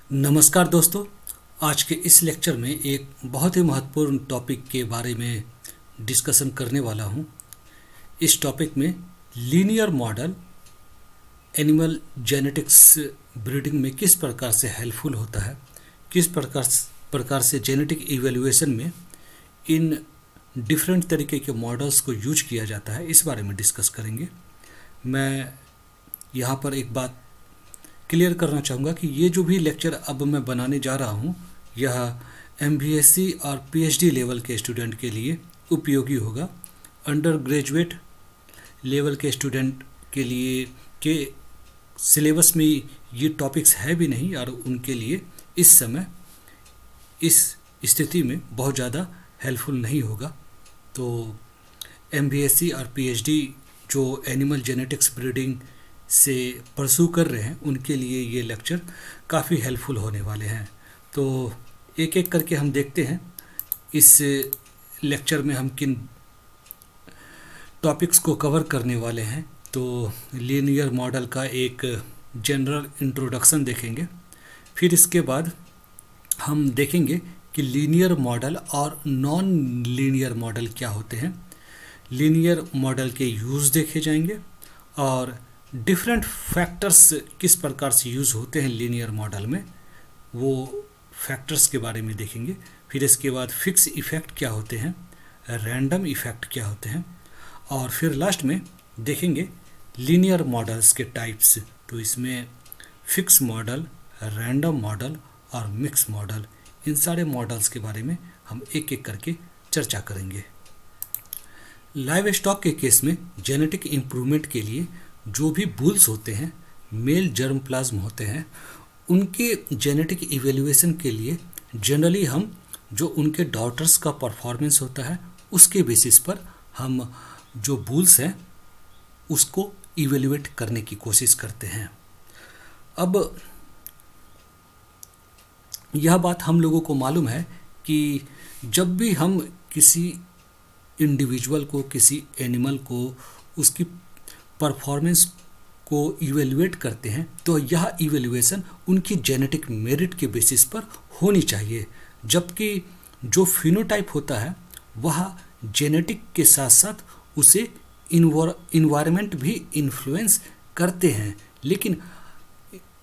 नमस्कार दोस्तों। आज के इस लेक्चर में एक बहुत ही महत्वपूर्ण टॉपिक के बारे में डिस्कशन करने वाला हूं। इस टॉपिक में linear model animal genetics breeding में किस प्रकार से हेल्पफुल होता है, किस प्रकार से जेनेटिक इवैल्यूएशन में इन डिफरेंट तरीके के मॉडल्स को यूज किया जाता है, इस बारे में डिस्कस करेंगे। मैं यहाँ पर एक बात क्लियर करना चाहूँगा कि ये जो भी लेक्चर अब मैं बनाने जा रहा हूँ यह MBSc और PhD लेवल के स्टूडेंट के लिए उपयोगी होगा। अंडर ग्रेजुएट लेवल के स्टूडेंट के लिए के सिलेबस में ये टॉपिक्स है भी नहीं और उनके लिए इस समय इस स्थिति में बहुत ज़्यादा हेल्पफुल नहीं होगा। तो MBSc और PhD जो एनिमल जेनेटिक्स ब्रीडिंग से परसू कर रहे हैं उनके लिए ये लेक्चर काफ़ी हेल्पफुल होने वाले हैं। तो एक एक करके हम देखते हैं इस लेक्चर में हम किन टॉपिक्स को कवर करने वाले हैं। तो लीनियर मॉडल का एक जनरल इंट्रोडक्शन देखेंगे, फिर इसके बाद हम देखेंगे कि लीनियर मॉडल और नॉन लीनियर मॉडल क्या होते हैं। लीनियर मॉडल के यूज़ देखे जाएंगे और डिफरेंट फैक्टर्स किस प्रकार से यूज़ होते हैं लीनियर मॉडल में, वो फैक्टर्स के बारे में देखेंगे। फिर इसके बाद फिक्स इफ़ेक्ट क्या होते हैं, रैंडम इफ़ेक्ट क्या होते हैं, और फिर लास्ट में देखेंगे लीनियर मॉडल्स के टाइप्स। तो इसमें फिक्स मॉडल, रैंडम मॉडल और मिक्स मॉडल, इन सारे मॉडल्स के बारे में हम एक एक करके चर्चा करेंगे। लाइव स्टॉक के केस में जेनेटिक इम्प्रूवमेंट के लिए जो भी बुल्स होते हैं, मेल जर्म प्लाज्म होते हैं, उनके जेनेटिक इवैल्यूएशन के लिए जनरली हम जो उनके डॉटर्स का परफॉर्मेंस होता है उसके बेसिस पर हम जो बुल्स हैं उसको इवैल्यूएट करने की कोशिश करते हैं। अब यह बात हम लोगों को मालूम है कि जब भी हम किसी इंडिविजुअल को, किसी एनिमल को, उसकी परफॉर्मेंस को इवैल्यूएट करते हैं तो यह इवैल्यूएशन उनकी जेनेटिक मेरिट के बेसिस पर होनी चाहिए। जबकि जो फिनोटाइप होता है वह जेनेटिक के साथ साथ उसे इन्वायरमेंट भी इन्फ्लुएंस करते हैं, लेकिन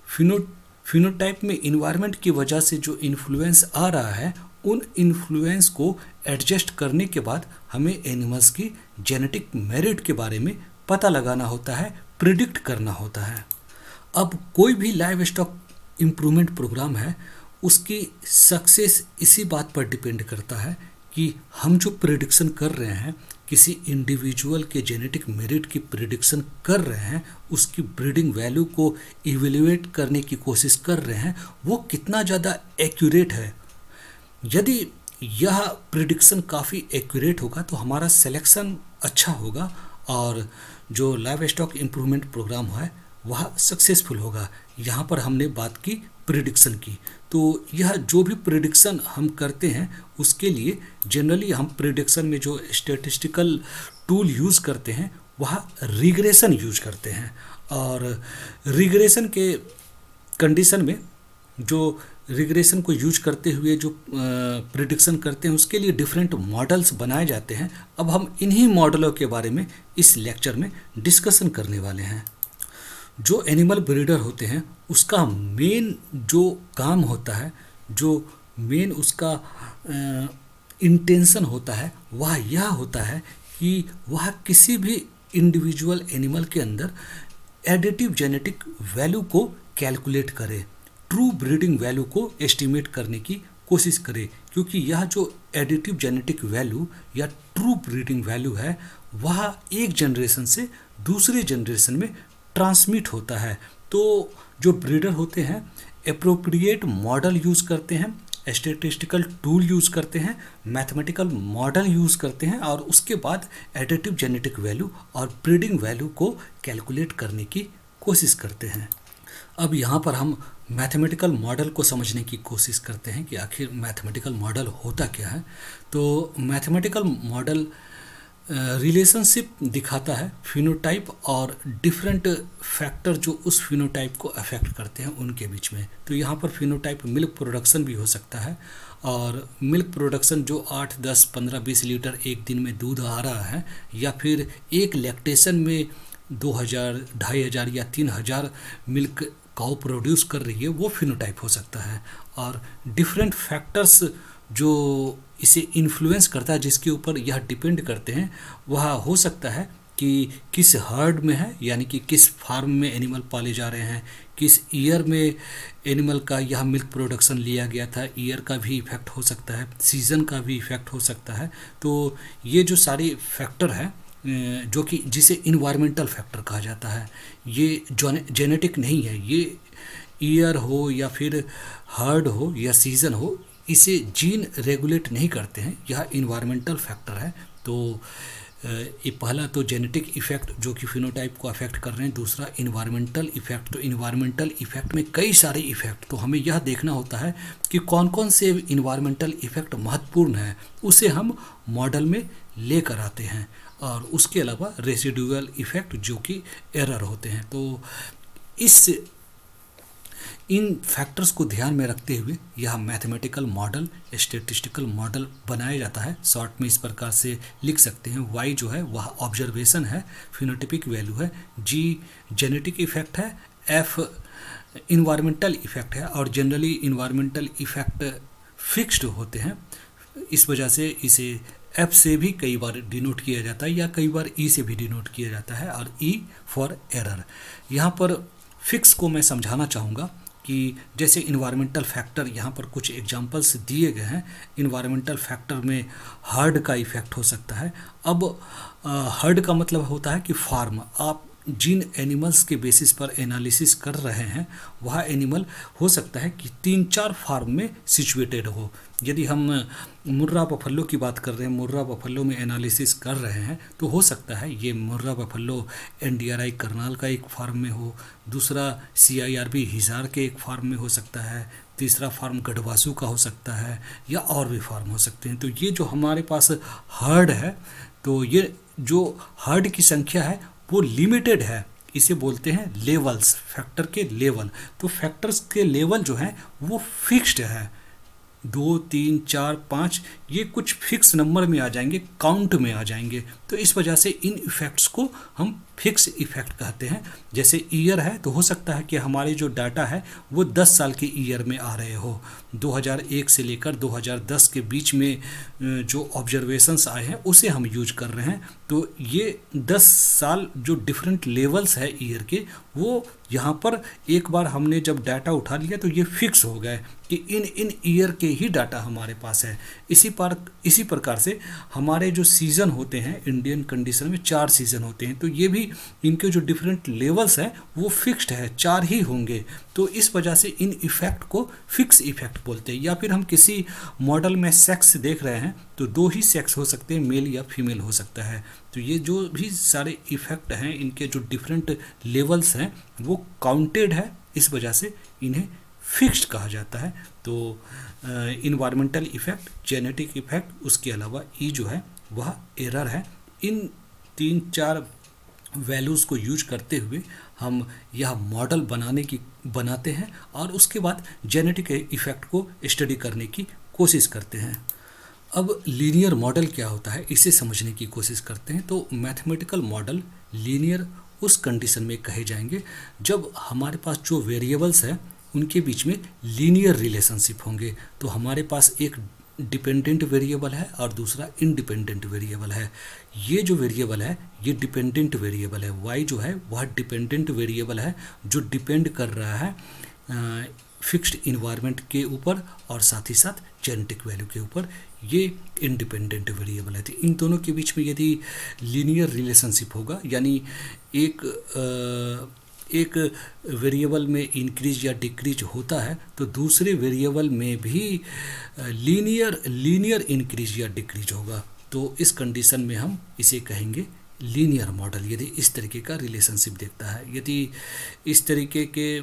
फिनोटाइप में इन्वायरमेंट की वजह से जो इन्फ्लुएंस आ रहा है उन इन्फ्लुएंस को एडजस्ट करने के बाद हमें एनिमल्स की जेनेटिक मेरिट के बारे में पता लगाना होता है, प्रिडिक्ट करना होता है। अब कोई भी लाइव स्टॉक इम्प्रूवमेंट प्रोग्राम है उसकी सक्सेस इसी बात पर डिपेंड करता है कि हम जो प्रिडिक्शन कर रहे हैं, किसी इंडिविजुअल के जेनेटिक मेरिट की प्रिडिक्शन कर रहे हैं, उसकी ब्रीडिंग वैल्यू को इवैल्यूएट करने की कोशिश कर रहे हैं, वो कितना ज़्यादा एक्यूरेट है। यदि यह प्रिडिक्शन काफ़ी एक्यूरेट होगा तो हमारा सिलेक्शन अच्छा होगा और जो लाइव स्टॉक इम्प्रूवमेंट प्रोग्राम है वह सक्सेसफुल होगा। यहाँ पर हमने बात की प्रिडिक्शन की, तो यह जो भी प्रिडिक्शन हम करते हैं उसके लिए जनरली हम प्रिडिक्शन में जो स्टैटिस्टिकल टूल यूज़ करते हैं वह रिग्रेशन यूज करते हैं। और रिग्रेशन के कंडीशन में जो रिग्रेशन को यूज करते हुए जो प्रिडिक्शन करते हैं उसके लिए डिफरेंट मॉडल्स बनाए जाते हैं। अब हम इन्हीं मॉडलों के बारे में इस लेक्चर में डिस्कशन करने वाले हैं। जो एनिमल ब्रीडर होते हैं उसका मेन जो काम होता है, जो मेन उसका इंटेंशन होता है वह यह होता है कि वह किसी भी इंडिविजुअल एनिमल के अंदर एडिटिव जेनेटिक वैल्यू को कैलकुलेट करे, ट्रू ब्रीडिंग वैल्यू को एस्टिमेट करने की कोशिश करे, क्योंकि यह जो एडिटिव जेनेटिक वैल्यू या ट्रू ब्रीडिंग वैल्यू है वह एक जनरेशन से दूसरे जनरेशन में ट्रांसमिट होता है। तो जो ब्रीडर होते हैं एप्रोप्रिएट मॉडल यूज़ करते हैं, स्टैटिस्टिकल टूल यूज़ करते हैं, मैथमेटिकल मॉडल यूज़ करते हैं और उसके बाद एडिटिव जेनेटिक वैल्यू और ब्रीडिंग वैल्यू को कैलकुलेट करने की कोशिश करते हैं। अब यहाँ पर हम मैथमेटिकल मॉडल को समझने की कोशिश करते हैं कि आखिर मैथमेटिकल मॉडल होता क्या है। तो मैथमेटिकल मॉडल रिलेशनशिप दिखाता है फिनोटाइप और डिफरेंट फैक्टर जो उस फिनोटाइप को अफेक्ट करते हैं उनके बीच में। तो यहाँ पर फिनोटाइप मिल्क प्रोडक्शन भी हो सकता है, और मिल्क प्रोडक्शन जो 8, 10, 15, 20 लीटर एक दिन में दूध आ रहा है, या फिर एक लैक्टेशन में 2000, 2500 या 3000 मिल्क काऊ प्रोड्यूस कर रही है, वो फिनोटाइप हो सकता है। और डिफरेंट फैक्टर्स जो इसे इन्फ्लुएंस करता है, जिसके ऊपर यह डिपेंड करते हैं, वह हो सकता है कि किस हर्ड में है, यानी कि किस फार्म में एनिमल पाले जा रहे हैं, किस ईयर में एनिमल का यह मिल्क प्रोडक्शन लिया गया था, ईयर का भी इफेक्ट हो सकता है, सीज़न का भी इफेक्ट हो सकता है। तो ये जो सारे फैक्टर हैं जो कि जिसे इन्वायरमेंटल फैक्टर कहा जाता है, ये जेनेटिक नहीं है। ये ईयर हो या फिर हर्ड हो या सीज़न हो, इसे जीन रेगुलेट नहीं करते हैं, यह इन्वायरमेंटल फैक्टर है। तो ये पहला तो जेनेटिक इफेक्ट जो कि फिनोटाइप को अफेक्ट कर रहे हैं, दूसरा इन्वायरमेंटल इफेक्ट। तो इन्वायरमेंटल इफेक्ट में कई सारे इफेक्ट, तो हमें यह देखना होता है कि कौन कौन से इन्वायरमेंटल इफेक्ट महत्वपूर्ण है, उसे हम मॉडल में लेकर आते हैं। और उसके अलावा रेसिडुअल इफेक्ट जो कि एरर होते हैं। तो इन फैक्टर्स को ध्यान में रखते हुए यह मैथमेटिकल मॉडल, स्टैटिस्टिकल मॉडल बनाया जाता है। शॉर्ट में इस प्रकार से लिख सकते हैं, वाई जो है वह ऑब्जर्वेशन है, फिनोटिपिक वैल्यू है, जी जेनेटिक इफेक्ट है, एफ इन्वायरमेंटल इफेक्ट है। और जनरली इन्वायरमेंटल इफेक्ट फिक्स्ड होते हैं, इस वजह से इसे एफ से भी कई बार डिनोट किया जाता है, या कई बार ई से भी डिनोट किया जाता है, और ई फॉर एरर। यहाँ पर फिक्स को मैं समझाना चाहूँगा कि जैसे इन्वायरमेंटल फैक्टर, यहाँ पर कुछ एग्जांपल्स दिए गए हैं। इन्वायरमेंटल फैक्टर में हर्ड का इफेक्ट हो सकता है। अब हर्ड का मतलब होता है कि फार्म, आप जिन एनिमल्स के बेसिस पर एनालिसिस कर रहे हैं, वह एनिमल हो सकता है कि 3-4 फार्म में सिचुएटेड हो। यदि हम मुर्रा बफल्लो की बात कर रहे हैं, मुर्रा बफल्लो में एनालिसिस कर रहे हैं, तो हो सकता है ये मुर्रा बफल्लो एनडीआरआई करनाल का एक फार्म में हो, दूसरा सीआईआरबी हिसार के एक फार्म में हो सकता है, तीसरा फार्म गढ़वासू का हो सकता है, या और भी फार्म हो सकते हैं। तो ये जो हमारे पास हर्ड है, तो ये जो हर्ड की संख्या है वो लिमिटेड है, इसे बोलते हैं लेवल्स, फैक्टर के लेवल। तो फैक्टर्स के लेवल जो हैं वो फिक्स्ड है, 2, 3, 4, 5, ये कुछ फिक्स नंबर में आ जाएंगे, काउंट में आ जाएंगे। तो इस वजह से इन इफेक्ट्स को हम फिक्स इफेक्ट कहते हैं। जैसे ईयर है, तो हो सकता है कि हमारे जो डाटा है वो 10 साल के ईयर में आ रहे हो, 2001 से लेकर 2010 के बीच में जो ऑब्जर्वेशंस आए हैं उसे हम यूज कर रहे हैं। तो ये 10 साल जो डिफरेंट लेवल्स है ईयर के, वो यहाँ पर एक बार हमने जब डाटा उठा लिया तो ये फिक्स हो गए कि इन ईयर के ही डाटा हमारे पास है। इसी प्रकार से हमारे जो सीज़न होते हैं, इंडियन कंडीशन में 4 सीज़न होते हैं, तो ये भी इनके जो डिफरेंट लेवल्स हैं वो फिक्स्ड है, 4 ही होंगे। तो इस वजह से इन इफेक्ट को फिक्स इफेक्ट बोलते हैं। या फिर हम किसी मॉडल में सेक्स देख रहे हैं, तो 2 ही सेक्स हो सकते हैं, मेल या फीमेल हो सकता है। तो ये जो भी सारे इफेक्ट हैं, इनके जो डिफरेंट लेवल्स हैं वो काउंटेड है, इस वजह से इन्हें फिक्स्ड कहा जाता है। तो इन्वायरमेंटल इफेक्ट, जेनेटिक इफेक्ट, उसके अलावा ई जो है वह एरर है। इन 3-4 वैल्यूज़ को यूज करते हुए हम यह मॉडल बनाते हैं, और उसके बाद जेनेटिक इफेक्ट को स्टडी करने की कोशिश करते हैं। अब लीनियर मॉडल क्या होता है, इसे समझने की कोशिश करते हैं। तो मैथमेटिकल मॉडल लीनियर उस कंडीशन में कहे जाएंगे जब हमारे पास जो वेरिएबल्स हैं उनके बीच में लीनियर रिलेशनशिप होंगे। तो हमारे पास एक डिपेंडेंट वेरिएबल है और दूसरा इंडिपेंडेंट वेरिएबल है। ये जो वेरिएबल है ये डिपेंडेंट वेरिएबल है, y जो है वह डिपेंडेंट वेरिएबल है जो डिपेंड कर रहा है फिक्स्ड इन्वायरमेंट के ऊपर और साथ ही साथ जेनेटिक वैल्यू के ऊपर। ये इंडिपेंडेंट वेरिएबल है। तो इन दोनों के बीच में यदि लीनियर रिलेशनशिप होगा, यानी एक वेरिएबल में इंक्रीज या डिक्रीज होता है, तो दूसरे वेरिएबल में भी लीनियर इंक्रीज या डिक्रीज होगा। तो इस कंडीशन में हम इसे कहेंगे लीनियर मॉडल, यदि इस तरीके का रिलेशनशिप देखता है। यदि इस तरीके के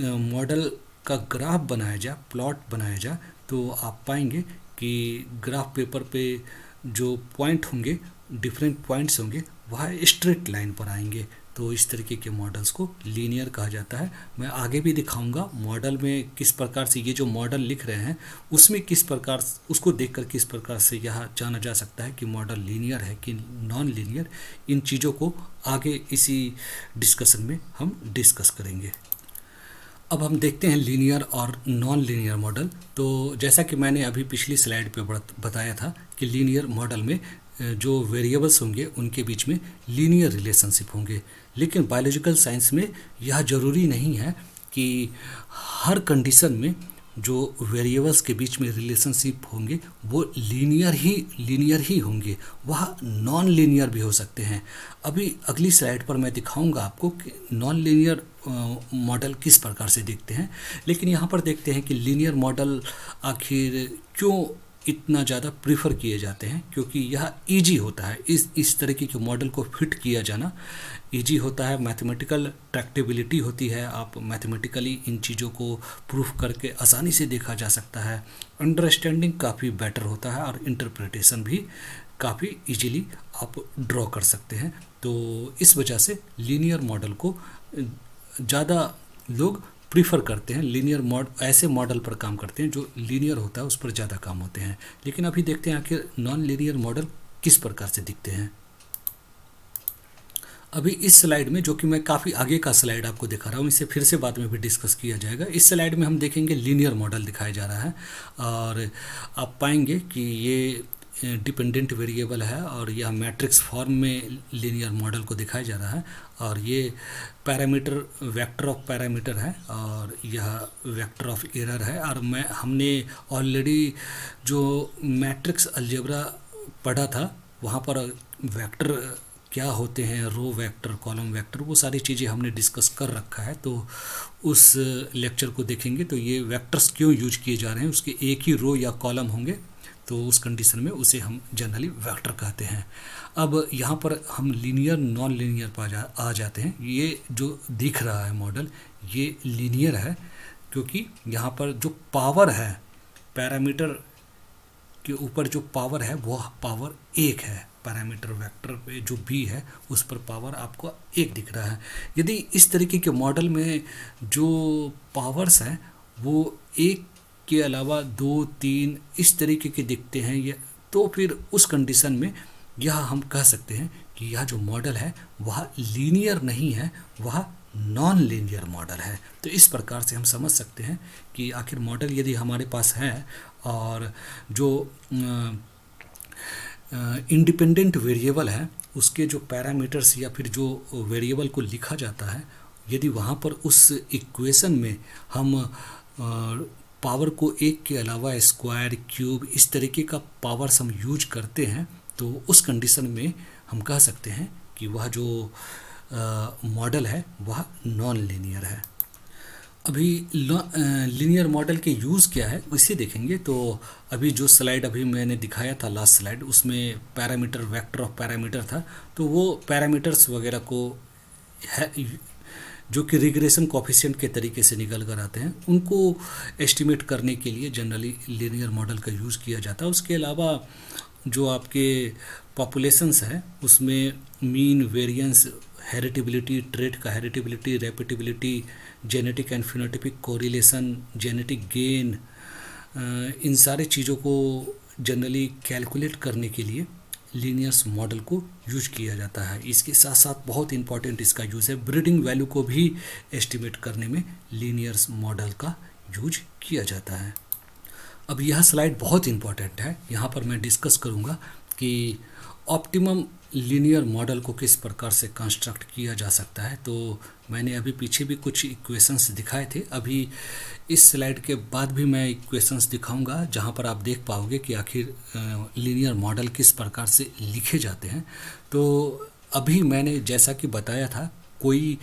मॉडल का ग्राफ बनाया जाए, प्लॉट बनाया जाए, तो आप पाएंगे कि ग्राफ पेपर पे जो पॉइंट होंगे डिफरेंट पॉइंट्स होंगे वह स्ट्रेट लाइन पर आएंगे। तो इस तरीके के मॉडल्स को लीनियर कहा जाता है। मैं आगे भी दिखाऊंगा मॉडल में किस प्रकार से ये जो मॉडल लिख रहे हैं उसमें किस प्रकार उसको देखकर किस प्रकार से यह जाना जा सकता है कि मॉडल लीनियर है कि नॉन लीनियर। इन चीज़ों को आगे इसी डिस्कशन में हम डिस्कस करेंगे। अब हम देखते हैं लीनियर और नॉन लीनियर मॉडल। तो जैसा कि मैंने अभी पिछली स्लाइड पे बताया था कि लीनियर मॉडल में जो वेरिएबल्स होंगे उनके बीच में लीनियर रिलेशनशिप होंगे, लेकिन बायोलॉजिकल साइंस में यह ज़रूरी नहीं है कि हर कंडीशन में जो वेरिएबल्स के बीच में रिलेशनशिप होंगे वो लीनियर ही होंगे, वह नॉन लीनियर भी हो सकते हैं। अभी अगली स्लाइड पर मैं दिखाऊंगा आपको कि नॉन लीनियर मॉडल किस प्रकार से दिखते हैं। लेकिन यहाँ पर देखते हैं कि लीनियर मॉडल आखिर क्यों इतना ज़्यादा प्रीफर किए जाते हैं, क्योंकि यह इजी होता है। इस तरीके के मॉडल को फिट किया जाना इजी होता है, मैथमेटिकल ट्रैक्टेबिलिटी होती है, आप मैथमेटिकली इन चीज़ों को प्रूफ करके आसानी से देखा जा सकता है, अंडरस्टैंडिंग काफ़ी बेटर होता है और इंटरप्रिटेशन भी काफ़ी इजीली आप ड्रॉ कर सकते हैं। तो इस वजह से लीनियर मॉडल को ज़्यादा लोग प्रीफर करते हैं। लीनियर ऐसे मॉडल पर काम करते हैं जो लीनियर होता है उस पर ज़्यादा काम होते हैं। लेकिन अभी देखते हैं आखिर नॉन लीनियर मॉडल किस प्रकार से दिखते हैं। अभी इस स्लाइड में, जो कि मैं काफ़ी आगे का स्लाइड आपको दिखा रहा हूँ, इसे फिर से बाद में भी डिस्कस किया जाएगा। इस स्लाइड में हम देखेंगे लीनियर मॉडल दिखाया जा रहा है और आप पाएंगे कि ये डिपेंडेंट वेरिएबल है और यह मैट्रिक्स फॉर्म में लीनियर मॉडल को दिखाया जा रहा है और ये पैरामीटर वेक्टर ऑफ पैरामीटर है और यह वेक्टर ऑफ एरर है। और हमने ऑलरेडी जो मैट्रिक्स अलजेब्रा पढ़ा था वहाँ पर वेक्टर क्या होते हैं, रो वेक्टर, कॉलम वेक्टर, वो सारी चीज़ें हमने डिस्कस कर रखा है। तो उस लेक्चर को देखेंगे तो ये वेक्टर्स क्यों यूज किए जा रहे हैं, उसके एक ही रो या कॉलम होंगे तो उस कंडीशन में उसे हम जनरली वेक्टर कहते हैं। अब यहाँ पर हम लीनियर नॉन लीनियर पर आ जाते हैं। ये जो दिख रहा है मॉडल ये लीनियर है क्योंकि यहाँ पर जो पावर है, पैरामीटर के ऊपर जो पावर है वह पावर 1 है। पैरामीटर वेक्टर पे जो b है उस पर पावर आपको 1 दिख रहा है। यदि इस तरीके के मॉडल में जो पावर्स हैं वो 1 के अलावा 2, 3 इस तरीके के दिखते हैं ये, तो फिर उस कंडीशन में यह हम कह सकते हैं कि यह जो मॉडल है वह लीनियर नहीं है, वह नॉन लीनियर मॉडल है। तो इस प्रकार से हम समझ सकते हैं कि आखिर मॉडल यदि हमारे पास है और जो इंडिपेंडेंट वेरिएबल है उसके जो पैरामीटर्स या फिर जो वेरिएबल को लिखा जाता है, यदि वहाँ पर उस इक्वेशन में हम पावर को 1 के अलावा स्क्वायर, क्यूब इस तरीके का पावर्स हम यूज करते हैं तो उस कंडीशन में हम कह सकते हैं कि वह जो मॉडल है वह नॉन लीनियर है। अभी लीनियर मॉडल के यूज़ क्या है इसे देखेंगे। तो अभी जो स्लाइड अभी मैंने दिखाया था लास्ट स्लाइड, उसमें पैरामीटर वेक्टर ऑफ पैरामीटर था, तो वो पैरामीटर्स वगैरह को है जो कि रिग्रेशन कोफिशिएंट के तरीके से निकल कर आते हैं, उनको एस्टिमेट करने के लिए जनरली लीनियर मॉडल का यूज़ किया जाता है। उसके अलावा जो आपके पॉपुलेशंस है उसमें मीन, वेरिएंस, हेरिटेबिलिटी, ट्रेट का heritability, repeatability, genetic and phenotypic correlation, genetic gain, इन सारे चीज़ों को जनरली कैलकुलेट करने के लिए लीनियर्स मॉडल को यूज किया जाता है। इसके साथ साथ बहुत इंपॉर्टेंट इसका यूज़ है ब्रीडिंग वैल्यू को भी एस्टिमेट करने में लीनियर्स मॉडल का यूज किया जाता है। अब यह स्लाइड बहुत इंपॉर्टेंट है, यहाँ पर मैं डिस्कस करूँगा कि ऑप्टिमम लीनियर मॉडल को किस प्रकार से कंस्ट्रक्ट किया जा सकता है। तो मैंने अभी पीछे भी कुछ इक्वेशंस दिखाए थे, अभी इस स्लाइड के बाद भी मैं इक्वेशंस दिखाऊंगा जहां पर आप देख पाओगे कि आखिर लीनियर मॉडल किस प्रकार से लिखे जाते हैं। तो अभी मैंने जैसा कि बताया था, कोई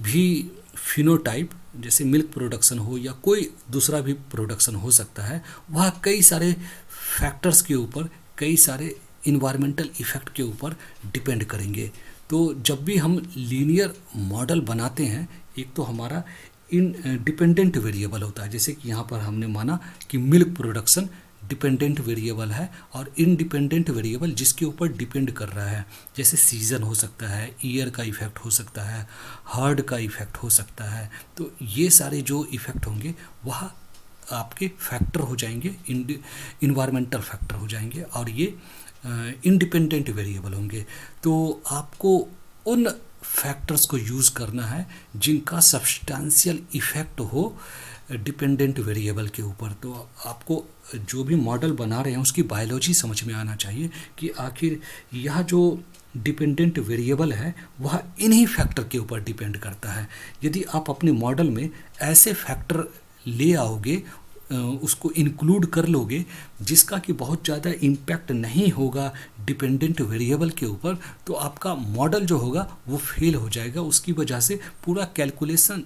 भी फिनोटाइप जैसे मिल्क प्रोडक्शन हो या कोई दूसरा भी प्रोडक्शन हो सकता है, वह कई सारे फैक्टर्स के ऊपर, कई सारे इन्वायरमेंटल इफ़ेक्ट के ऊपर डिपेंड करेंगे। तो जब भी हम लीनियर मॉडल बनाते हैं, एक तो हमारा डिपेंडेंट वेरिएबल होता है, जैसे कि यहाँ पर हमने माना कि मिल्क प्रोडक्शन डिपेंडेंट वेरिएबल है और इंडिपेंडेंट वेरिएबल जिसके ऊपर डिपेंड कर रहा है। जैसे सीज़न हो सकता है, ईयर का इफ़ेक्ट हो सकता है, हर्ड का इफ़ेक्ट हो सकता है। तो ये सारे जो इफ़ेक्ट होंगे वह आपके फैक्टर हो जाएंगे, इन्वायरमेंटल फैक्टर हो जाएंगे और ये इंडिपेंडेंट वेरिएबल होंगे। तो आपको उन फैक्टर्स को यूज़ करना है जिनका सब्सटेंशियल इफ़ेक्ट हो डिपेंडेंट वेरिएबल के ऊपर। तो आपको जो भी मॉडल बना रहे हैं उसकी बायोलॉजी समझ में आना चाहिए कि आखिर यह जो डिपेंडेंट वेरिएबल है वह इन्हीं फैक्टर के ऊपर डिपेंड करता है। यदि आप अपने मॉडल में ऐसे फैक्टर ले आओगे, उसको इंक्लूड कर लोगे जिसका कि बहुत ज़्यादा इम्पैक्ट नहीं होगा डिपेंडेंट वेरिएबल के ऊपर, तो आपका मॉडल जो होगा वो फेल हो जाएगा। उसकी वजह से पूरा कैलकुलेशन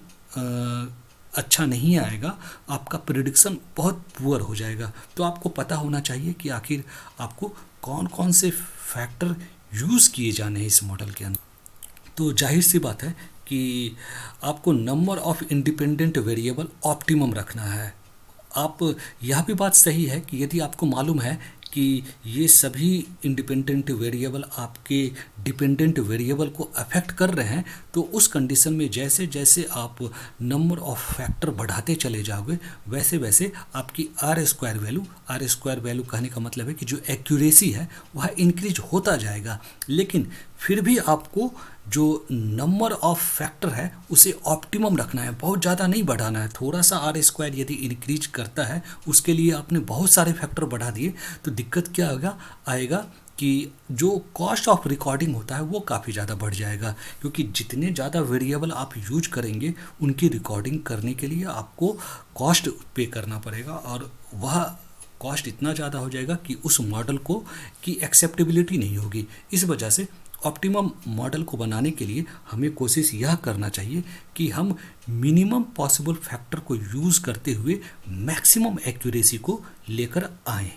अच्छा नहीं आएगा, आपका प्रेडिक्शन बहुत पुअर हो जाएगा। तो आपको पता होना चाहिए कि आखिर आपको कौन कौन से फैक्टर यूज़ किए जाने हैं इस मॉडल के अंदर। तो जाहिर सी बात है कि आपको number of independent variable optimum रखना है। आप यह भी बात सही है कि यदि आपको मालूम है कि ये सभी इंडिपेंडेंट वेरिएबल आपके डिपेंडेंट वेरिएबल को अफेक्ट कर रहे हैं, तो उस कंडीशन में जैसे जैसे आप नंबर ऑफ फैक्टर बढ़ाते चले जाओगे वैसे वैसे आपकी आर स्क्वायर वैल्यू कहने का मतलब है कि जो एक्यूरेसी है वह इंक्रीज होता जाएगा। लेकिन फिर भी आपको जो नंबर ऑफ फैक्टर है उसे ऑप्टिमम रखना है, बहुत ज़्यादा नहीं बढ़ाना है। थोड़ा सा आर स्क्वायर यदि इंक्रीज करता है उसके लिए आपने बहुत सारे फैक्टर बढ़ा दिए तो दिक्कत क्या आएगा कि जो कॉस्ट ऑफ रिकॉर्डिंग होता है वो काफ़ी ज़्यादा बढ़ जाएगा, क्योंकि जितने ज़्यादा वेरिएबल आप यूज करेंगे उनकी रिकॉर्डिंग करने के लिए आपको कॉस्ट पे करना पड़ेगा और वह कॉस्ट इतना ज़्यादा हो जाएगा कि उस मॉडल को की एक्सेप्टेबिलिटी नहीं होगी। इस वजह से ऑप्टिमम मॉडल को बनाने के लिए हमें कोशिश यह करना चाहिए कि हम मिनिमम पॉसिबल फैक्टर को यूज़ करते हुए मैक्सिमम एक्यूरेसी को लेकर आएँ।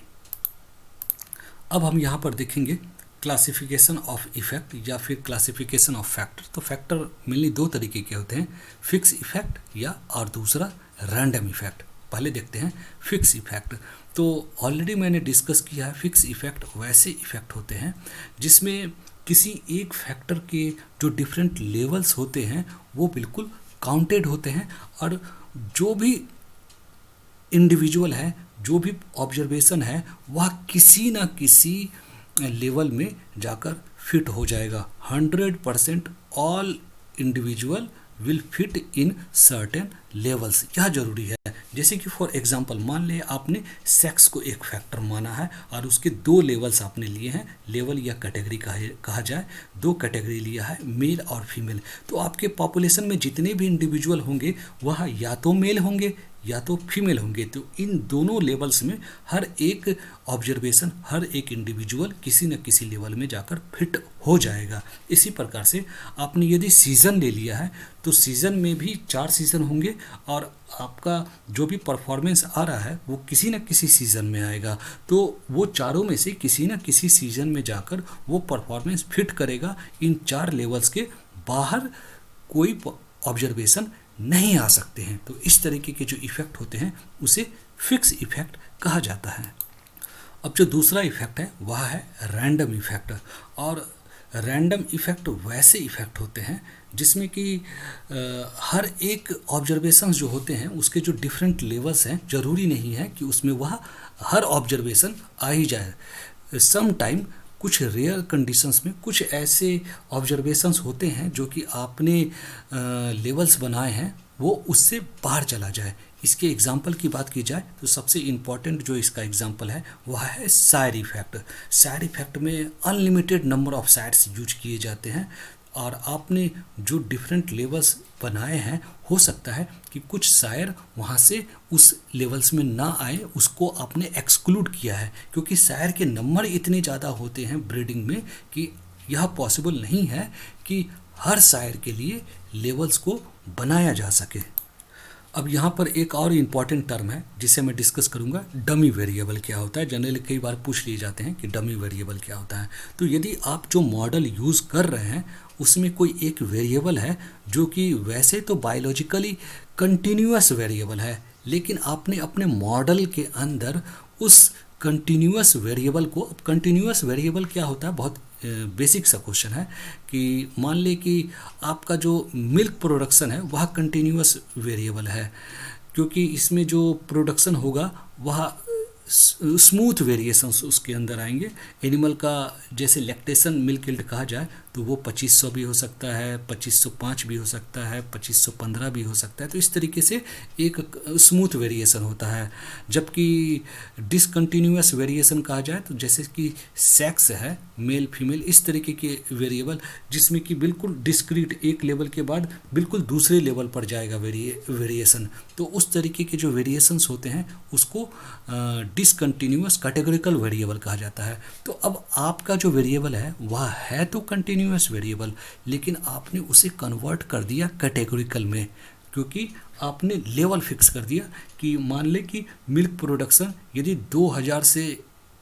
अब हम यहाँ पर देखेंगे क्लासिफिकेशन ऑफ इफ़ेक्ट या फिर क्लासिफिकेशन ऑफ फैक्टर। तो फैक्टर मेनली दो तरीके के होते हैं, फिक्स इफ़ेक्ट या और दूसरा रैंडम इफ़ेक्ट। पहले देखते हैं फिक्स इफ़ेक्ट। तो ऑलरेडी मैंने डिस्कस किया है, फिक्स इफ़ेक्ट वैसे इफ़ेक्ट होते हैं जिसमें किसी एक फैक्टर के जो डिफरेंट लेवल्स होते हैं वो बिल्कुल काउंटेड होते हैं और जो भी इंडिविजुअल है, जो भी ऑब्जर्वेशन है वह किसी न किसी लेवल में जाकर फिट हो जाएगा। 100% all individual will fit in certain levels, यह जरूरी है। जैसे कि फॉर एग्जांपल मान ले आपने सेक्स को एक फैक्टर माना है और उसके दो लेवल्स आपने लिए हैं, लेवल या कैटेगरी कहा जाए, दो कैटेगरी लिया है मेल और फीमेल। तो आपके पॉपुलेशन में जितने भी इंडिविजुअल होंगे वह या तो मेल होंगे या तो फीमेल होंगे। तो इन दोनों लेवल्स में हर एक ऑब्जर्वेशन, हर एक इंडिविजुअल किसी न किसी लेवल में जाकर फिट हो जाएगा। इसी प्रकार से आपने यदि सीज़न ले लिया है तो सीज़न में भी 4 सीज़न होंगे और आपका जो भी परफॉर्मेंस आ रहा है वो किसी न किसी सीज़न में आएगा। तो वो चारों में से किसी न किसी सीज़न में जाकर वो परफॉर्मेंस फिट करेगा। इन 4 लेवल्स के बाहर कोई ऑब्जर्वेशन नहीं आ सकते हैं। तो इस तरीके के जो इफ़ेक्ट होते हैं उसे फिक्स इफ़ेक्ट कहा जाता है। अब जो दूसरा इफ़ेक्ट है वह है रैंडम इफ़ेक्ट। और रैंडम इफ़ेक्ट वैसे इफ़ेक्ट होते हैं जिसमें कि हर एक ऑब्जर्वेशंस जो होते हैं उसके जो डिफरेंट लेवल्स हैं, ज़रूरी नहीं है कि उसमें वह हर ऑब्जर्वेशन आ ही जाए। सम टाइम कुछ रेयर कंडीशंस में कुछ ऐसे ऑब्जर्वेशंस होते हैं जो कि आपने लेवल्स बनाए हैं वो उससे बाहर चला जाए। इसके एग्जाम्पल की बात की जाए तो सबसे इम्पॉर्टेंट जो इसका एग्जाम्पल है वह है सायर इफ़ेक्ट। सायर इफ़ेक्ट में अनलिमिटेड नंबर ऑफ सायर्स यूज किए जाते हैं और आपने जो डिफरेंट लेवल्स बनाए हैं हो सकता है कि कुछ शायर वहाँ से उस लेवल्स में ना आए, उसको आपने एक्सक्लूड किया है, क्योंकि शायर के नंबर इतने ज़्यादा होते हैं ब्रीडिंग में कि यह पॉसिबल नहीं है कि हर शायर के लिए लेवल्स को बनाया जा सके। अब यहाँ पर एक और इम्पॉर्टेंट टर्म है जिसे मैं डिस्कस करूँगा, डमी वेरिएबल क्या होता है। जनरली कई बार पूछ लिए जाते हैं कि डमी वेरिएबल क्या होता है। तो यदि आप जो मॉडल यूज़ कर रहे हैं उसमें कोई एक वेरिएबल है जो कि वैसे तो बायोलॉजिकली कंटिन्यूअस वेरिएबल है, लेकिन आपने अपने मॉडल के अंदर उस कंटिन्यूअस वेरिएबल को, अब कंटिन्यूअस वेरिएबल क्या होता है, बहुत बेसिक सा क्वेश्चन है कि मान ले कि आपका जो मिल्क प्रोडक्शन है वह कंटिन्यूअस वेरिएबल है, क्योंकि इसमें जो प्रोडक्शन होगा वह स्मूथ वेरिएशंस उसके अंदर आएंगे। एनिमल का जैसे लैक्टेशन मिल्क यील्ड कहा जाए तो वो 2500 भी हो सकता है, 2505 भी हो सकता है, 2515 भी हो सकता है। तो इस तरीके से एक स्मूथ वेरिएशन होता है। जबकि डिसकंटिन्यूअस वेरिएशन कहा जाए तो जैसे कि सेक्स है, मेल फीमेल, इस तरीके के वेरिएबल जिसमें कि बिल्कुल डिस्क्रीट एक लेवल के बाद बिल्कुल दूसरे लेवल पर जाएगा वेरिएशन, तो उस तरीके के जो वेरिएशंस होते हैं उसको डिसकंटिन्यूअस कैटेगोरिकल वेरिएबल कहा जाता है। तो अब आपका जो वेरिएबल है वह है तो कंटिन्यूअस वेरिएबल, लेकिन आपने उसे कन्वर्ट कर दिया कैटेगोरिकल में, क्योंकि आपने लेवल फिक्स कर दिया कि मान ले कि मिल्क प्रोडक्शन यदि 2000 से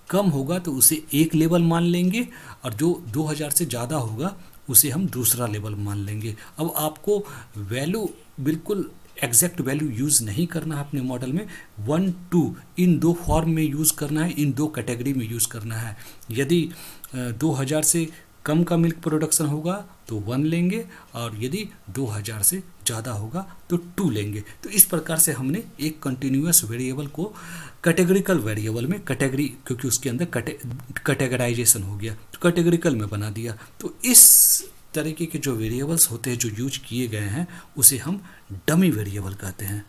कम होगा तो उसे एक लेवल मान लेंगे, और जो 2000 से ज़्यादा होगा उसे हम दूसरा लेवल मान लेंगे। अब आपको वैल्यू बिल्कुल एग्जैक्ट वैल्यू यूज़ नहीं करना है अपने मॉडल में, 1 2 इन दो फॉर्म में यूज़ करना है, इन दो कैटेगरी में यूज़ करना है। यदि 2000 से कम का मिल्क प्रोडक्शन होगा तो 1 लेंगे, और यदि 2000 से ज़्यादा होगा तो 2 लेंगे। तो इस प्रकार से हमने एक कंटिन्यूअस वेरिएबल को कैटेगरिकल वेरिएबल में, कैटेगरी क्योंकि उसके अंदर कैटेगराइजेशन हो गया तो कैटेगरिकल में बना दिया। तो इस तरीके के जो वेरिएबल्स होते हैं जो यूज किए गए हैं उसे हम डमी वेरिएबल कहते हैं।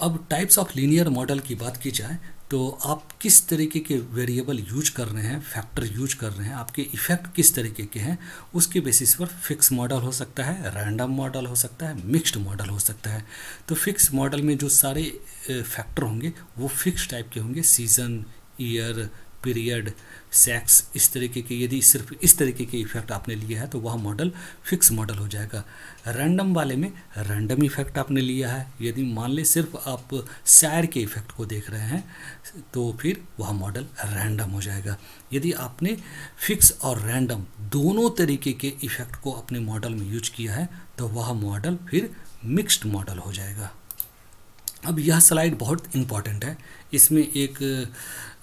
अब टाइप्स ऑफ लीनियर मॉडल की बात की जाए तो आप किस तरीके के वेरिएबल यूज कर रहे हैं, फैक्टर यूज कर रहे हैं, आपके इफ़ेक्ट किस तरीके के हैं, उसके बेसिस पर फिक्स मॉडल हो सकता है, रैंडम मॉडल हो सकता है, मिक्स्ड मॉडल हो सकता है। तो फिक्स मॉडल में जो सारे फैक्टर होंगे वो फिक्स टाइप के होंगे, सीज़न, ईयर, पीरियड, सेक्स, इस तरीके के। यदि सिर्फ इस तरीके के इफेक्ट आपने लिए है तो वह मॉडल फिक्स मॉडल हो जाएगा। रैंडम वाले में रैंडम इफेक्ट आपने लिया है, यदि मान ले सिर्फ आप शायर के इफेक्ट को देख रहे हैं तो फिर वह मॉडल रैंडम हो जाएगा। यदि आपने फिक्स और रैंडम दोनों तरीके के इफेक्ट को अपने मॉडल में यूज किया है तो वह मॉडल फिर मिक्स्ड मॉडल हो जाएगा। अब यह स्लाइड बहुत इम्पॉर्टेंट है, इसमें एक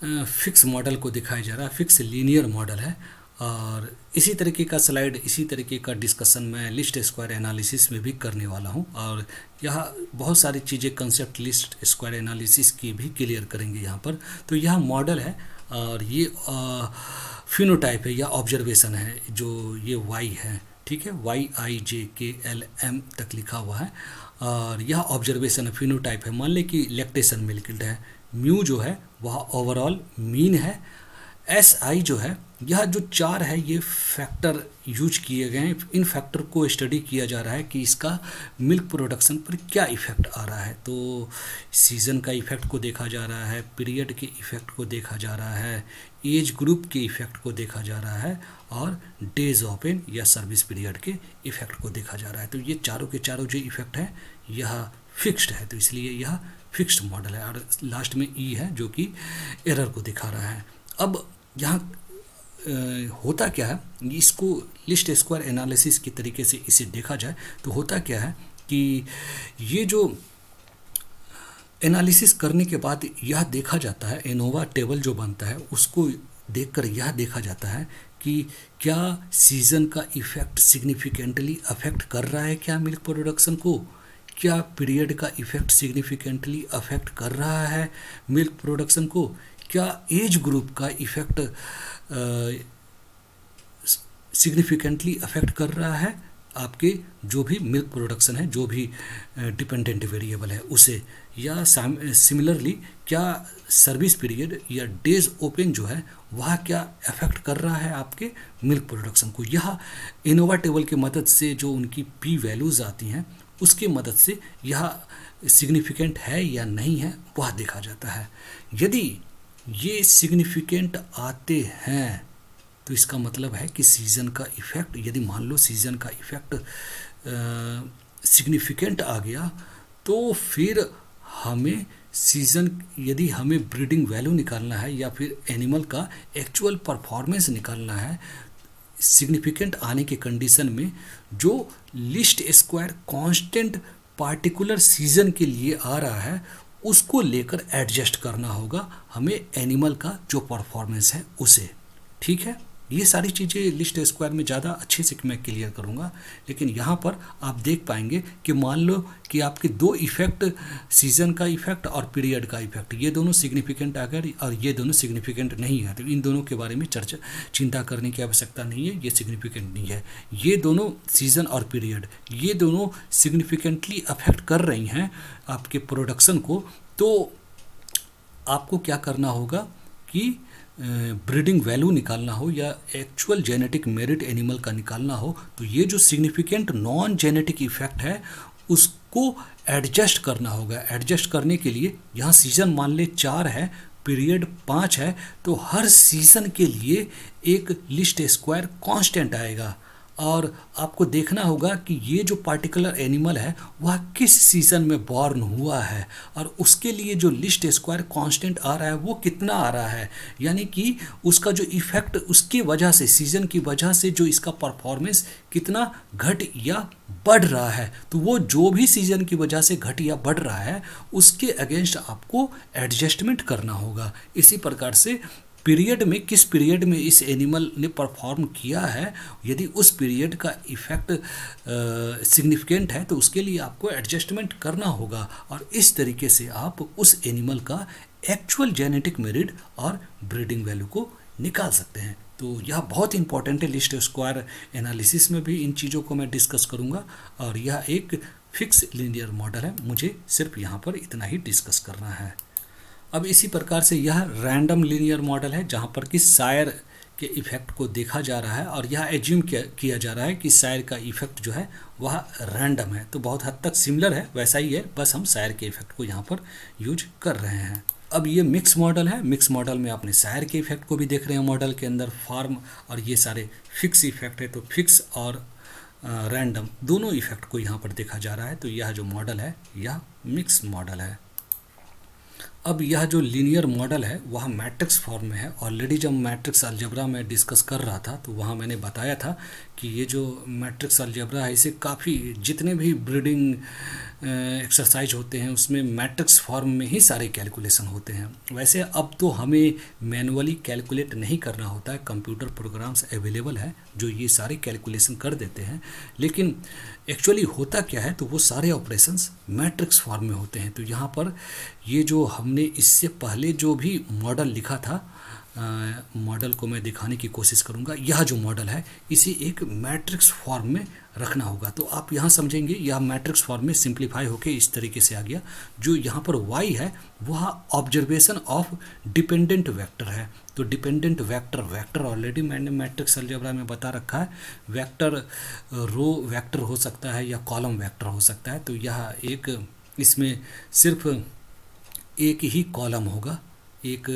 फिक्स मॉडल को दिखाया जा रहा है, फिक्स लीनियर मॉडल है। और इसी तरीके का स्लाइड, इसी तरीके का डिस्कशन मैं लिस्ट स्क्वायर एनालिसिस में भी करने वाला हूं, और यहाँ बहुत सारी चीज़ें कंसेप्ट लिस्ट स्क्वायर एनालिसिस की भी क्लियर करेंगे यहाँ पर। तो यह मॉडल है और ये फिनोटाइप है या ऑब्जर्वेशन है, जो ये वाई है, ठीक है, YIJKLM तक लिखा हुआ है, और यह ऑब्जर्वेशन है, फिनोटाइप है। मान लें कि लैक्टेशन मिल्क यील्ड है, म्यू जो है वह ओवरऑल मीन है, SI जो है, यह जो 4 है ये फैक्टर यूज किए गए हैं। इन फैक्टर को स्टडी किया जा रहा है कि इसका मिल्क प्रोडक्शन पर क्या इफ़ेक्ट आ रहा है। तो सीज़न का इफ़ेक्ट को देखा जा रहा है, पीरियड के इफ़ेक्ट को देखा जा रहा है, एज ग्रुप के इफ़ेक्ट को देखा जा रहा है, और डेज ओपन या सर्विस पीरियड के इफ़ेक्ट को देखा जा रहा है। तो ये चारों के चारों जो इफ़ेक्ट है यह फिक्स्ड है, तो इसलिए यह फिक्स्ड मॉडल है। और लास्ट में ई है जो कि एरर को दिखा रहा है। अब यहाँ होता क्या है, इसको लिस्ट स्क्वायर एनालिसिस के तरीके से इसे देखा जाए तो होता क्या है कि ये जो एनालिसिस करने के बाद यह देखा जाता है, एनोवा टेबल जो बनता है उसको देखकर यह देखा जाता है कि क्या सीज़न का इफ़ेक्ट सिग्निफिकेंटली अफेक्ट कर रहा है क्या मिल्क प्रोडक्शन को, क्या पीरियड का इफ़ेक्ट सिग्निफिकेंटली अफेक्ट कर रहा है मिल्क प्रोडक्शन को, क्या एज ग्रुप का इफ़ेक्ट सिग्निफिकेंटली अफेक्ट कर रहा है आपके जो भी मिल्क प्रोडक्शन है, जो भी डिपेंडेंट वेरिएबल है उसे, या सिमिलरली क्या सर्विस पीरियड या डेज ओपन जो है वह क्या अफेक्ट कर रहा है आपके मिल्क प्रोडक्शन को। यह इनोवा टेबल की मदद से जो उनकी पी वैल्यूज़ आती हैं उसकी मदद से यह सिग्निफिकेंट है या नहीं है वह देखा जाता है। यदि ये सिग्निफिकेंट आते हैं तो इसका मतलब है कि सीज़न का इफ़ेक्ट, यदि मान लो सीज़न का इफ़ेक्ट सिग्निफिकेंट आ गया तो फिर हमें सीज़न, यदि हमें ब्रीडिंग वैल्यू निकालना है या फिर एनिमल का एक्चुअल परफॉर्मेंस निकालना है सिग्निफिकेंट आने के कंडीशन में, जो list square constant particular season के लिए आ रहा है उसको लेकर एडजस्ट करना होगा हमें एनिमल का जो परफॉर्मेंस है उसे। ठीक है, ये सारी चीज़ें लीस्ट स्क्वायर में ज़्यादा अच्छे से मैं क्लियर करूँगा, लेकिन यहाँ पर आप देख पाएंगे कि मान लो कि आपके दो इफेक्ट, सीजन का इफेक्ट और पीरियड का इफेक्ट, ये दोनों सिग्निफिकेंट अगर और ये दोनों सिग्निफिकेंट नहीं है, तो इन दोनों के बारे में चिंता करने की आवश्यकता नहीं है, ये सिग्निफिकेंट नहीं है। ये दोनों सीजन और पीरियड, ये दोनों सिग्निफिकेंटली अफेक्ट कर रही हैं आपके प्रोडक्शन को, तो आपको क्या करना होगा कि ब्रीडिंग वैल्यू निकालना हो या एक्चुअल जेनेटिक मेरिट एनिमल का निकालना हो, तो ये जो सिग्निफिकेंट नॉन जेनेटिक इफेक्ट है उसको एडजस्ट करना होगा। एडजस्ट करने के लिए यहाँ सीज़न मान ले 4 है, पीरियड 5 है, तो हर सीज़न के लिए एक लीस्ट स्क्वायर कांस्टेंट आएगा और आपको देखना होगा कि ये जो पार्टिकुलर एनिमल है वह किस सीज़न में बॉर्न हुआ है और उसके लिए जो लीस्ट स्क्वायर कांस्टेंट आ रहा है वो कितना आ रहा है, यानी कि उसका जो इफेक्ट उसकी वजह से, सीज़न की वजह से जो इसका परफॉर्मेंस कितना घट या बढ़ रहा है, तो वो जो भी सीज़न की वजह से घट या बढ़ रहा है उसके अगेंस्ट आपको एडजस्टमेंट करना होगा। इसी प्रकार से पीरियड में, किस पीरियड में इस एनिमल ने परफॉर्म किया है, यदि उस पीरियड का इफेक्ट सिग्निफिकेंट है तो उसके लिए आपको एडजस्टमेंट करना होगा और इस तरीके से आप उस एनिमल का एक्चुअल जेनेटिक मेरिट और ब्रीडिंग वैल्यू को निकाल सकते हैं। तो यह बहुत इंपॉर्टेंट है, लिस्ट स्क्वायर एनालिसिस में भी इन चीज़ों को मैं डिस्कस करूँगा और यह एक फिक्स लीनियर मॉडल है, मुझे सिर्फ यहाँ पर इतना ही डिस्कस करना है। अब इसी प्रकार से यह रैंडम लीनियर मॉडल है जहाँ पर कि शायर के इफ़ेक्ट को देखा जा रहा है और यह एज्यूम किया जा रहा है कि शायर का इफ़ेक्ट जो है वह रैंडम है। तो बहुत हद तक सिमिलर है, वैसा ही है, बस हम शायर के इफ़ेक्ट को यहाँ पर यूज कर रहे हैं। अब ये मिक्स मॉडल है, मिक्स मॉडल में आपने शायर के इफ़ेक्ट को भी देख रहे हैं मॉडल के अंदर, फॉर्म और ये सारे फिक्स इफ़ेक्ट है, तो फिक्स और रैंडम दोनों इफ़ेक्ट को यहाँ पर देखा जा रहा है। तो यह जो मॉडल है यह मिक्स मॉडल है। अब यह जो लीनियर मॉडल है वह मैट्रिक्स फॉर्म में है। ऑलरेडी जब मैट्रिक्स अलजेब्रा में डिस्कस कर रहा था तो वहाँ मैंने बताया था कि ये जो मैट्रिक्स अलजेब्रा है इसे काफ़ी, जितने भी ब्रीडिंग एक्सरसाइज होते हैं उसमें मैट्रिक्स फॉर्म में ही सारे कैलकुलेशन होते हैं। वैसे अब तो हमें मैनुअली कैलकुलेट नहीं करना होता है, कंप्यूटर प्रोग्राम्स अवेलेबल है जो ये सारे कैलकुलेशन कर देते हैं, लेकिन एक्चुअली होता क्या है, तो वो सारे ऑपरेशंस मैट्रिक्स फॉर्म में होते हैं। तो यहाँ पर ये जो हमने इससे पहले जो भी मॉडल लिखा था, मॉडल को मैं दिखाने की कोशिश करूँगा। यह जो मॉडल है इसे एक मैट्रिक्स फॉर्म में रखना होगा। तो आप यहाँ समझेंगे यह मैट्रिक्स फॉर्म में सिंप्लीफाई होकर इस तरीके से आ गया। जो यहाँ पर y है वह ऑब्जर्वेशन ऑफ डिपेंडेंट वेक्टर है। तो डिपेंडेंट वेक्टर ऑलरेडी मैंने मैट्रिक्स अलजेब्रा में बता रखा है, वेक्टर रो वेक्टर हो सकता है या कॉलम वेक्टर हो सकता है। तो यह एक, इसमें सिर्फ एक ही कॉलम होगा, एक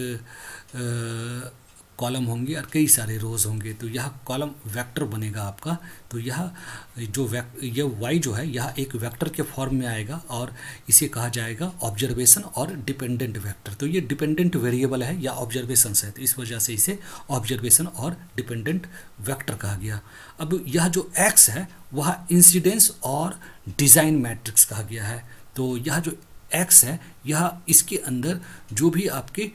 कॉलम होंगे और कई सारे रोज़ होंगे, तो यह कॉलम वेक्टर बनेगा आपका। तो यह जो यह y जो है यह एक वेक्टर के फॉर्म में आएगा और इसे कहा जाएगा ऑब्जर्वेशन और डिपेंडेंट वेक्टर। तो ये डिपेंडेंट वेरिएबल है या ऑब्जर्वेशंस है, तो इस वजह से इसे ऑब्जर्वेशन और डिपेंडेंट वेक्टर कहा गया। अब यह जो x है वह इंसिडेंस और डिज़ाइन मैट्रिक्स कहा गया है। तो यह जो x है यह इसके अंदर जो भी आपके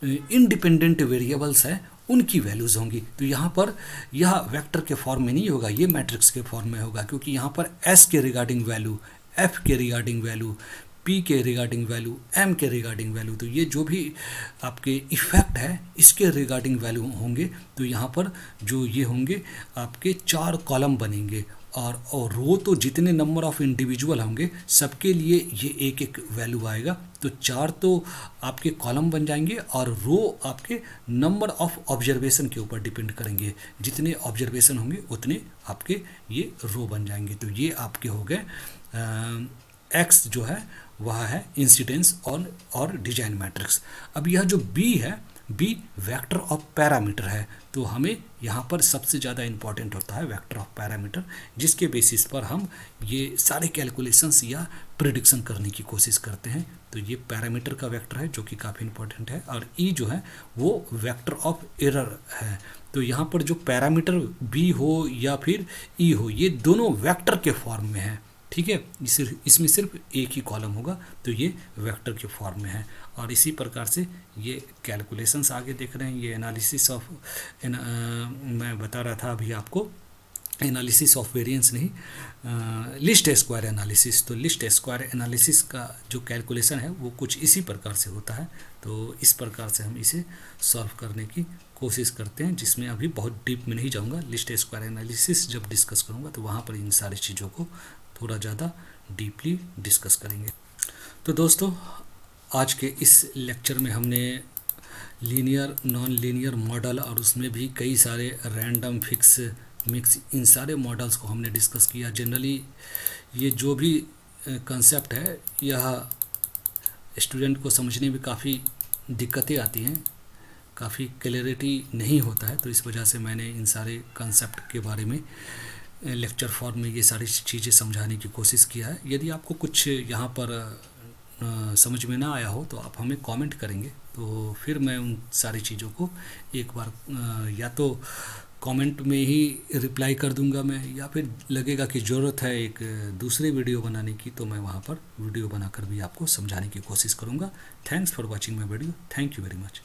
इंडिपेंडेंट वेरिएबल्स हैं उनकी वैल्यूज़ होंगी। तो यहाँ पर यह वेक्टर के फॉर्म में नहीं होगा, ये मैट्रिक्स के फॉर्म में होगा, क्योंकि यहाँ पर s के रिगार्डिंग वैल्यू, f के रिगार्डिंग वैल्यू, p के रिगार्डिंग वैल्यू, m के रिगार्डिंग वैल्यू, तो ये जो भी आपके इफ़ेक्ट है इसके रिगार्डिंग वैल्यू होंगे। तो यहाँ पर जो ये होंगे आपके 4 कॉलम बनेंगे और रो तो जितने नंबर ऑफ इंडिविजुअल होंगे सबके लिए ये एक एक वैल्यू आएगा। तो 4 तो आपके कॉलम बन जाएंगे और रो आपके नंबर ऑफ ऑब्जर्वेशन के ऊपर डिपेंड करेंगे, जितने ऑब्जर्वेशन होंगे उतने आपके ये रो बन जाएंगे। तो ये आपके हो गए एक्स जो है वह है इंसिडेंस और डिजाइन मैट्रिक्स। अब यह जो बी है, बी वेक्टर ऑफ पैरामीटर है। तो हमें यहाँ पर सबसे ज़्यादा इम्पॉर्टेंट होता है वेक्टर ऑफ पैरामीटर, जिसके बेसिस पर हम ये सारे कैलकुलेशंस या प्रिडिक्शन करने की कोशिश करते हैं। तो ये पैरामीटर का वेक्टर है जो कि काफ़ी इम्पोर्टेंट है, और ई जो है वो वेक्टर ऑफ एरर है। तो यहाँ पर जो पैरामीटर बी हो या फिर ई हो, ये दोनों वेक्टर के फॉर्म में है, ठीक है, इसमें सिर्फ एक ही कॉलम होगा, तो ये वेक्टर के फॉर्म में है। और इसी प्रकार से ये कैलकुलेशंस आगे देख रहे हैं, ये एनालिसिस ऑफ मैं बता रहा था अभी आपको, एनालिसिस ऑफ वेरिएंस नहीं, लिस्ट स्क्वायर एनालिसिस। तो लिस्ट स्क्वायर एनालिसिस का जो कैलकुलेशन है वो कुछ इसी प्रकार से होता है। तो इस प्रकार से हम इसे सॉल्व करने की कोशिश करते हैं, जिसमें अभी बहुत डीप में नहीं जाऊंगा। लिस्ट स्क्वायर एनालिसिस जब डिस्कस करूंगा तो वहाँ पर इन सारी चीज़ों को थोड़ा ज़्यादा डीपली डिस्कस करेंगे। तो दोस्तों, आज के इस लेक्चर में हमने लीनियर नॉन लीनियर मॉडल और उसमें भी कई सारे रैंडम फिक्स मिक्स, इन सारे मॉडल्स को हमने डिस्कस किया। जनरली ये जो भी कंसेप्ट है यह स्टूडेंट को समझने में काफ़ी दिक्कतें आती हैं, काफ़ी क्लैरिटी नहीं होता है। तो इस वजह से मैंने इन सारे कंसेप्ट के बारे में लेक्चर फॉर्म में ये सारी चीज़ें समझाने की कोशिश किया है। यदि आपको कुछ यहाँ पर समझ में ना आया हो तो आप हमें कमेंट करेंगे, तो फिर मैं उन सारी चीज़ों को एक बार या तो कमेंट में ही रिप्लाई कर दूंगा मैं, या फिर लगेगा कि ज़रूरत है एक दूसरे वीडियो बनाने की, तो मैं वहाँ पर वीडियो बनाकर भी आपको समझाने की कोशिश करूँगा। Thanks for watching my video. Thank you very much.